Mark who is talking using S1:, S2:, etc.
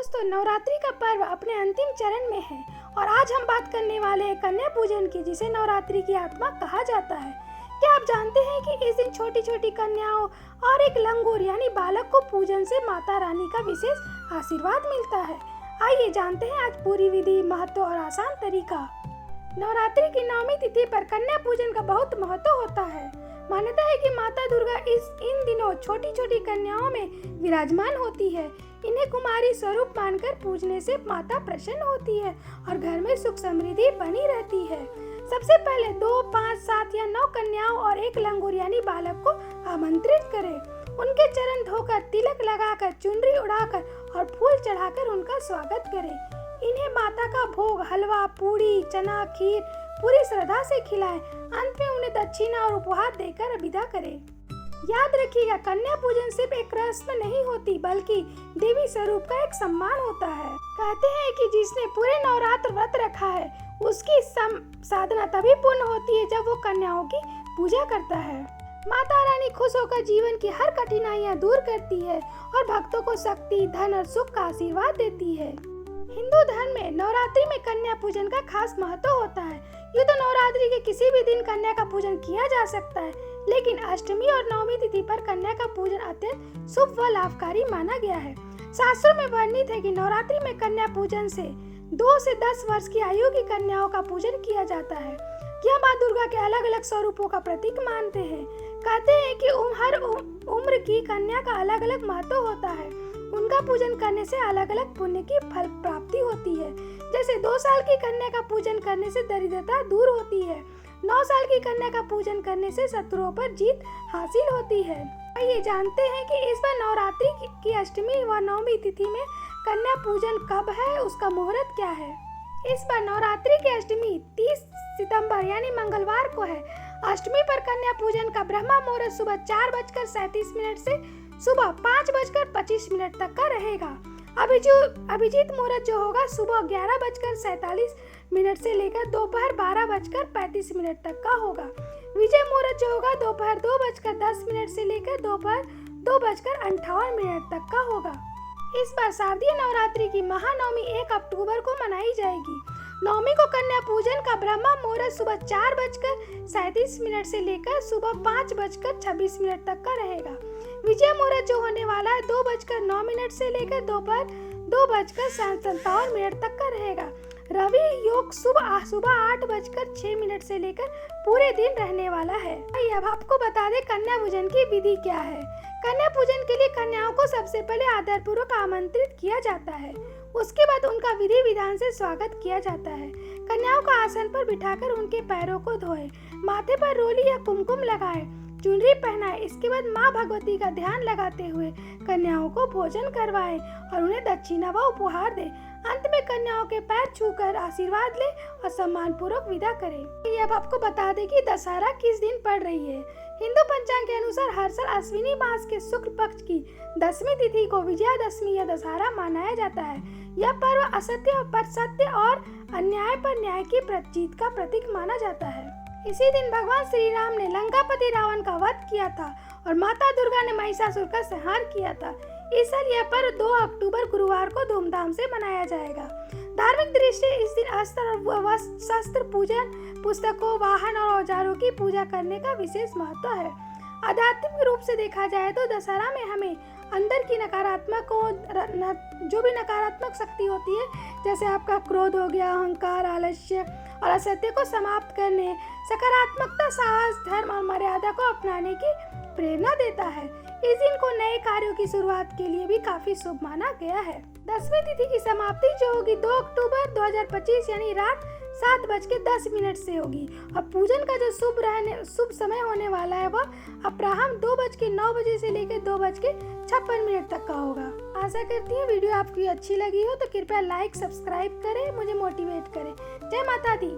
S1: दोस्तों, नवरात्रि का पर्व अपने अंतिम चरण में है और आज हम बात करने वाले हैं कन्या पूजन की, जिसे नवरात्रि की आत्मा कहा जाता है। क्या आप जानते हैं कि इस दिन छोटी छोटी कन्याओं और एक लंगूर यानी बालक को पूजन से माता रानी का विशेष आशीर्वाद मिलता है। आइए जानते हैं आज पूरी विधि, महत्व और आसान तरीका। नवरात्रि की 9वीं तिथि पर कन्या पूजन का बहुत महत्व होता है। मान्यता है कि माता दुर्गा इन दिनों छोटी छोटी कन्याओं में विराजमान होती है। इन्हें कुमारी स्वरूप मानकर पूजने से माता प्रसन्न होती है और घर में सुख समृद्धि बनी रहती है। सबसे पहले 2, 5, 7 या 9 कन्याओं और एक लंगूर यानी बालक को आमंत्रित करें। उनके चरण धोकर, तिलक लगाकर, चुनरी उड़ाकर और फूल चढ़ाकर उनका स्वागत करें। इन्हें माता का भोग, हलवा, पूड़ी, चना, खीर पूरी श्रद्धा से खिलाएं। अंत में उन्हें दक्षिणा और उपहार देकर विदा करें। याद रखिएगा, कन्या पूजन सिर्फ एक रस्म नहीं होती, बल्कि देवी स्वरूप का एक सम्मान होता है। कहते हैं कि जिसने पूरे नवरात्र व्रत रखा है, उसकी साधना तभी पूर्ण होती है जब वो कन्याओं की पूजा करता है। माता रानी खुश होकर जीवन की हर कठिनाइयाँ दूर करती है और भक्तों को शक्ति, धन और सुख का आशीर्वाद देती है। हिंदू धर्म में नवरात्रि में कन्या पूजन का खास महत्व होता है। यूँ तो नवरात्रि के किसी भी दिन कन्या का पूजन किया जा सकता है, लेकिन अष्टमी और 9वीं तिथि पर कन्या का पूजन अत्यंत शुभ व लाभकारी माना गया है। शास्त्रों में वर्णित है कि नवरात्रि में कन्या पूजन से 2 से 10 वर्ष की आयु की कन्याओं का पूजन किया जाता है। यह माँ दुर्गा के अलग अलग स्वरूपों का प्रतीक मानते हैं। कहते हैं कि हर उम्र की कन्या का अलग अलग महत्व होता है। उनका पूजन करने से अलग अलग पुण्य की फल प्राप्ति होती है। जैसे 2 साल की कन्या का पूजन करने से दरिद्रता दूर होती है। 9 साल की कन्या का पूजन करने से शत्रुओं पर जीत हासिल होती है। ये जानते हैं कि इस बार नवरात्रि की अष्टमी व 9वीं तिथि में कन्या पूजन कब है, उसका मुहूर्त क्या है। इस बार नवरात्रि की अष्टमी 30 सितंबर यानी मंगलवार को है। अष्टमी पर कन्या पूजन का ब्रह्म मुहूर्त सुबह 4:37 से सुबह 5:25 तक का रहेगा। अभिजीत मुहूर्त जो होगा सुबह 11:47 से लेकर दोपहर 12:35 तक का होगा। विजय मुहूर्त जो होगा दोपहर 2:10 से लेकर दोपहर 2:58 तक का होगा। इस बार शारदीय नवरात्रि की महानवमी 1 अक्टूबर को मनाई जाएगी। नवमी को कन्या पूजन का ब्रह्म मुहूर्त सुबह 4:37 से लेकर सुबह 5:26 तक का रहेगा। विजय मुहूर्त जो होने वाला है 2:09 से लेकर दोपहर 2:57 तक का रहेगा। रवि योग सुबह 8:06 से लेकर पूरे दिन रहने वाला है। अब आपको बता दें कन्या पूजन की विधि क्या है। कन्या पूजन के लिए कन्याओं को सबसे पहले आदरपूर्वक आमंत्रित किया जाता है। उसके बाद उनका विधि विधान से स्वागत किया जाता है। कन्याओं को आसन पर बिठाकर उनके पैरों को धोए, माथे पर रोली या कुमकुम लगाए, चुनरी पहनाए। इसके बाद माँ भगवती का ध्यान लगाते हुए कन्याओं को भोजन करवाएं और उन्हें दक्षिणा व उपहार दें। अंत में कन्याओं के पैर छूकर आशीर्वाद ले और सम्मान पूर्वक विदा करें। अब आपको बता दें कि दशहरा किस दिन पड़ रही है। हिंदू पंचांग के अनुसार हर साल अश्विनी मास के शुक्ल पक्ष की 10वीं तिथि को विजयादशमी या दशहरा मनाया जाता है। यह पर्व असत्य पर सत्य और अन्याय पर न्याय की जीत का प्रतीक माना जाता है। इसी दिन भगवान श्री राम ने लंकापति रावण का वध किया था और माता दुर्गा ने महिषासुर का संहार किया था। इस साल यह पर्व 2 अक्टूबर गुरुवार को धूमधाम से मनाया जाएगा। धार्मिक दृष्टि इस दिन अस्त्र व शस्त्र पूजन, पुस्तकों, वाहन और औजारों की पूजा करने का विशेष महत्व है। आध्यात्मिक रूप से देखा जाए तो दशहरा में हमें अंदर की जो भी नकारात्मक शक्ति होती है, जैसे आपका क्रोध हो गया, अहंकार, आलस्य और असत्य को समाप्त करने, सकारात्मकता, साहस, धर्म और मर्यादा को अपनाने की प्रेरणा देता है। इस दिन को नए कार्यों की शुरुआत के लिए भी काफी शुभ माना गया है। 10वीं तिथि की समाप्ति जो होगी 2 अक्टूबर 2025 यानी रात 7:10 से होगी और पूजन का जो शुभ समय होने वाला है वह अपराह्न 2:09 से लेकर 2:56 तक का होगा। आशा करती हूँ वीडियो आपकी अच्छी लगी हो तो कृपया लाइक, सब्सक्राइब करें, मुझे मोटिवेट करें। जय माता दी।